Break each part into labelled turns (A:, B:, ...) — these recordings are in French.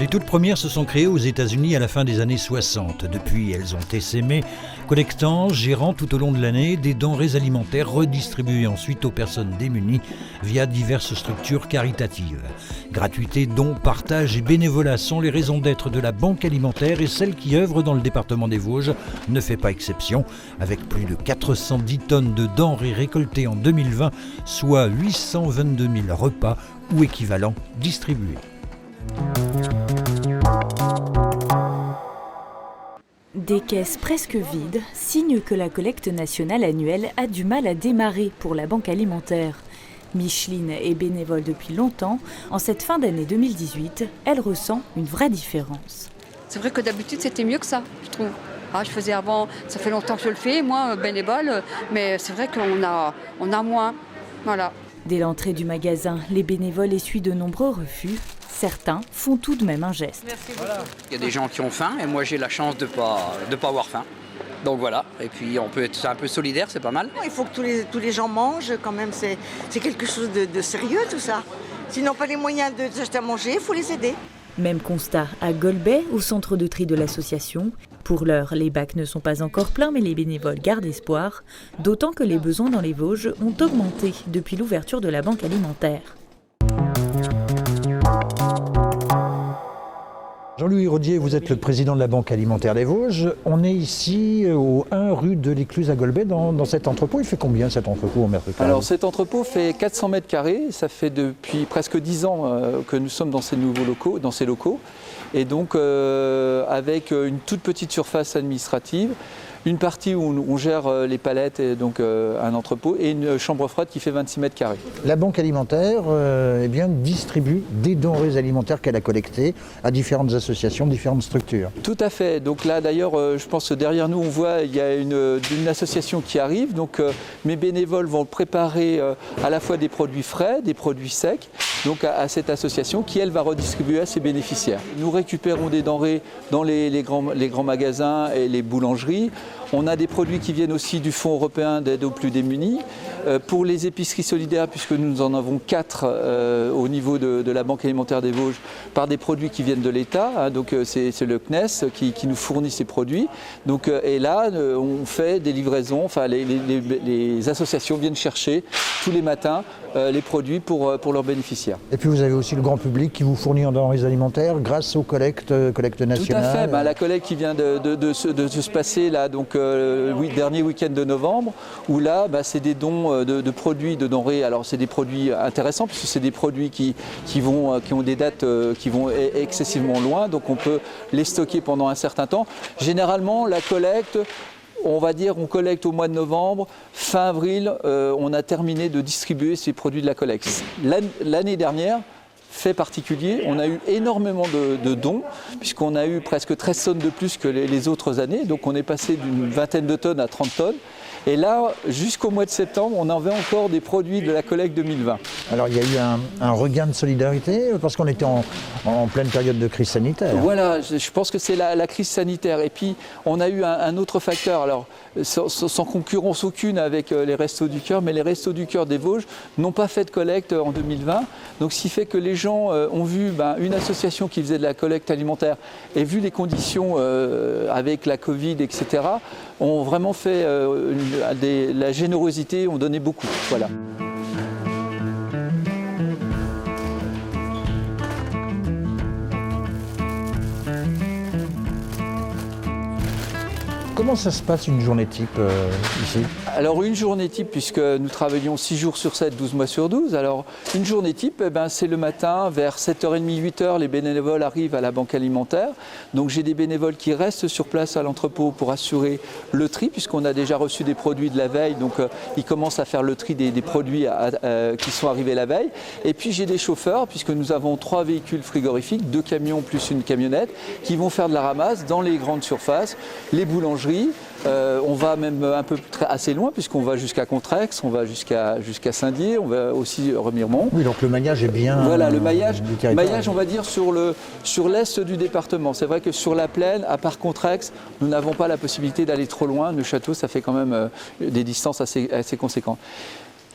A: Les toutes premières se sont créées aux États-Unis à la fin des années 60. Depuis, elles ont essaimé, collectant, gérant tout au long de l'année des denrées alimentaires redistribuées ensuite aux personnes démunies via diverses structures caritatives. Gratuité, dons, partage et bénévolat sont les raisons d'être de la Banque Alimentaire et celle qui œuvre dans le département des Vosges ne fait pas exception, avec plus de 410 tonnes de denrées récoltées en 2020, soit 822 000 repas ou équivalents distribués.
B: Des caisses presque vides, signe que la collecte nationale annuelle a du mal à démarrer pour la Banque Alimentaire. Micheline est bénévole depuis longtemps. En cette fin d'année 2018, elle ressent une vraie différence.
C: C'est vrai que d'habitude c'était mieux que ça, je trouve. Je faisais avant, ça fait longtemps que je le fais, moi, bénévole, mais c'est vrai qu'on a moins. Voilà.
B: Dès l'entrée du magasin, les bénévoles essuient de nombreux refus. Certains font tout de même un geste.
D: Voilà. Il y a des gens qui ont faim et moi j'ai la chance de pas avoir faim. Donc voilà, et puis on peut être un peu solidaire, c'est pas mal.
E: Il faut que tous les gens mangent quand même, c'est quelque chose de sérieux tout ça. S'ils n'ont pas les moyens de s'acheter à manger, il faut les aider.
B: Même constat à Golbet, au centre de tri de l'association. Pour l'heure, les bacs ne sont pas encore pleins, mais les bénévoles gardent espoir, d'autant que les besoins dans les Vosges ont augmenté depuis l'ouverture de la Banque Alimentaire.
A: Jean-Louis Rodier, vous êtes le président de la Banque Alimentaire des Vosges. On est ici au 1 rue de l'Écluse à Golbet dans cet entrepôt. Il fait combien cet entrepôt en mètres carrés ?
F: Alors cet entrepôt fait 400 mètres carrés. Ça fait depuis presque 10 ans que nous sommes dans ces nouveaux locaux, dans ces locaux. Et donc avec une toute petite surface administrative, une partie où on gère les palettes, et donc un entrepôt, et une chambre froide qui fait 26 mètres carrés.
A: La Banque Alimentaire distribue des denrées alimentaires qu'elle a collectées à différentes associations, différentes structures.
F: Tout à fait. Donc là d'ailleurs, je pense que derrière nous, on voit il y a une association qui arrive. Donc mes bénévoles vont préparer à la fois des produits frais, des produits secs, donc à cette association qui, elle, va redistribuer à ses bénéficiaires. Nous récupérons des denrées dans les grands magasins et les boulangeries. On a des produits qui viennent aussi du Fonds européen d'aide aux plus démunis. Pour les épiceries solidaires, puisque nous en avons 4 au niveau de la Banque Alimentaire des Vosges, par des produits qui viennent de l'État. Donc c'est le CNES qui nous fournit ces produits. Donc, et là, on fait des livraisons, enfin les associations viennent chercher tous les matins les produits pour leurs bénéficiaires.
A: Et puis vous avez aussi le grand public qui vous fournit en denrées alimentaires grâce aux collectes nationales.
F: Tout à fait. La collecte qui vient de se passer là, donc dernier week-end de novembre, où là c'est des dons de produits, de denrées. Alors c'est des produits intéressants puisque c'est des produits qui ont des dates qui vont excessivement loin, donc on peut les stocker pendant un certain temps. Généralement la collecte, on va dire, on collecte au mois de novembre, fin avril, on a terminé de distribuer ces produits de la collecte. L'année dernière, fait particulier, on a eu énormément de dons, puisqu'on a eu presque 13 tonnes de plus que les autres années, donc on est passé d'une vingtaine de tonnes à 30 tonnes. Et là, jusqu'au mois de septembre, on avait encore des produits de la collecte 2020.
A: Alors il y a eu un regain de solidarité parce qu'on était en pleine période de crise sanitaire.
F: Voilà, je pense que c'est la crise sanitaire. Et puis on a eu un autre facteur, alors sans concurrence aucune avec les Restos du Cœur, mais les Restos du Cœur des Vosges n'ont pas fait de collecte en 2020. Donc ce qui fait que les gens ont vu une association qui faisait de la collecte alimentaire et vu les conditions avec la Covid, etc., ont vraiment fait la générosité, ont donné beaucoup. Voilà.
A: Comment ça se passe une journée type ici ?
F: Alors une journée type, puisque nous travaillons 6 jours sur 7, 12 mois sur 12, alors une journée type, c'est le matin, vers 7h30, 8h, les bénévoles arrivent à la Banque Alimentaire. Donc j'ai des bénévoles qui restent sur place à l'entrepôt pour assurer le tri, puisqu'on a déjà reçu des produits de la veille, donc ils commencent à faire le tri des produits qui sont arrivés la veille. Et puis j'ai des chauffeurs, puisque nous avons 3 véhicules frigorifiques, 2 camions plus une camionnette, qui vont faire de la ramasse dans les grandes surfaces, les boulangeries. On va même assez loin puisqu'on va jusqu'à Contrex, on va jusqu'à Saint-Dié, on va aussi Remiremont.
A: Oui, donc le maillage est bien.
F: Voilà, le maillage on va dire sur l'est du département. C'est vrai que sur la plaine, à part Contrex, nous n'avons pas la possibilité d'aller trop loin. Neuchâteau, ça fait quand même des distances assez conséquentes.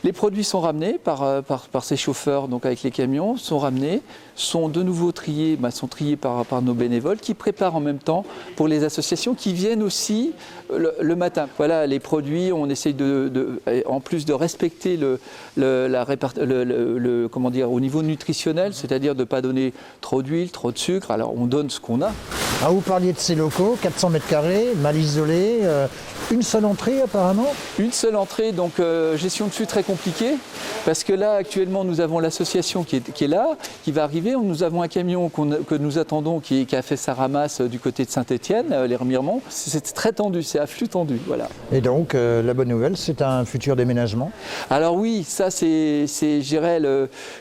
F: Les produits sont ramenés par ces chauffeurs, donc avec les camions, sont ramenés, sont de nouveau triés, sont triés par nos bénévoles qui préparent en même temps pour les associations qui viennent aussi le matin. Voilà, les produits, on essaye en plus de respecter comment dire, au niveau nutritionnel, c'est-à-dire de ne pas donner trop d'huile, trop de sucre. Alors on donne ce qu'on a.
A: Ah, vous parliez de ces locaux, 400 mètres carrés, mal isolés, une seule entrée apparemment?
F: Une seule entrée, donc gestion de flux très compliquée, parce que là actuellement nous avons l'association qui est là, qui va arriver. Nous avons un camion que nous attendons qui a fait sa ramasse du côté de Saint-Étienne, les Remiremont. C'est très tendu, c'est à flux tendu. Voilà.
A: Et donc la bonne nouvelle, c'est un futur déménagement?
F: Alors oui, ça c'est je dirais,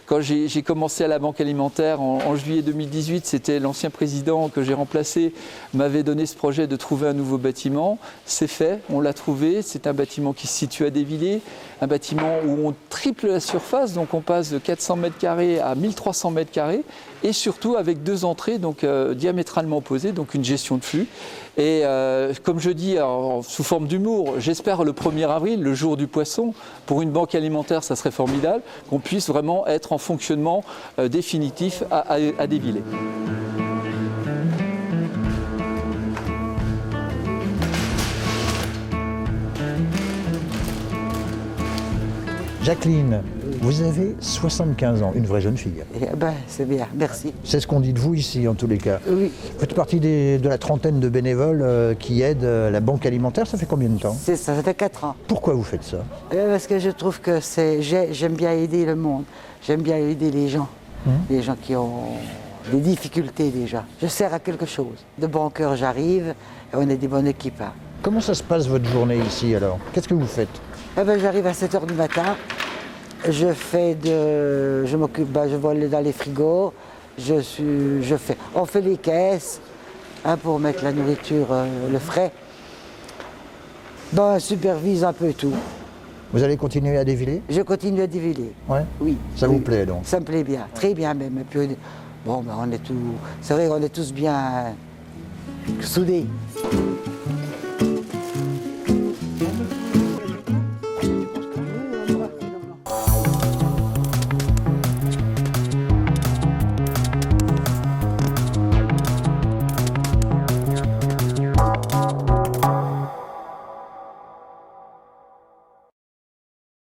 F: quand j'ai commencé à la Banque Alimentaire en juillet 2018, c'était l'ancien président que j'ai remplacé, m'avait donné ce projet de trouver un nouveau bâtiment. C'est fait, on l'a trouvé, c'est un bâtiment qui se situe à Desvillers, un bâtiment où on triple la surface, donc on passe de 400 mètres carrés à 1300 mètres carrés, et surtout avec 2 entrées donc diamétralement opposées, donc une gestion de flux. Et comme je dis sous forme d'humour, j'espère le 1er avril, le jour du poisson, pour une banque alimentaire, ça serait formidable, qu'on puisse vraiment être en fonctionnement définitif à Desvillers.
A: Jacqueline, vous avez 75 ans, une vraie jeune fille.
E: Eh ben, c'est bien, merci.
A: C'est ce qu'on dit de vous ici en tous les cas.
E: Oui.
A: Vous faites partie de la trentaine de bénévoles qui aident la Banque Alimentaire, ça fait combien de temps?
E: C'est ça fait 4 ans.
A: Pourquoi vous faites ça?
E: Parce que je trouve que j'aime bien aider le monde, j'aime bien aider les gens qui ont des difficultés déjà. Je sers à quelque chose. De bon cœur, j'arrive et on est des bonnes équipes. Hein.
A: Comment ça se passe votre journée ici alors? Qu'est-ce que vous faites?
E: Eh ben, j'arrive à 7 h du matin, je m'occupe, je vole dans les frigos, on fait les caisses pour mettre la nourriture, le frais. On supervise un peu tout.
A: Vous allez continuer à Desvillers?
E: Je continue à Desvillers.
A: Ouais.
E: Oui.
A: Ça vous plaît donc?
E: Ça me plaît bien, très bien même. Et puis, on est tous bien soudés.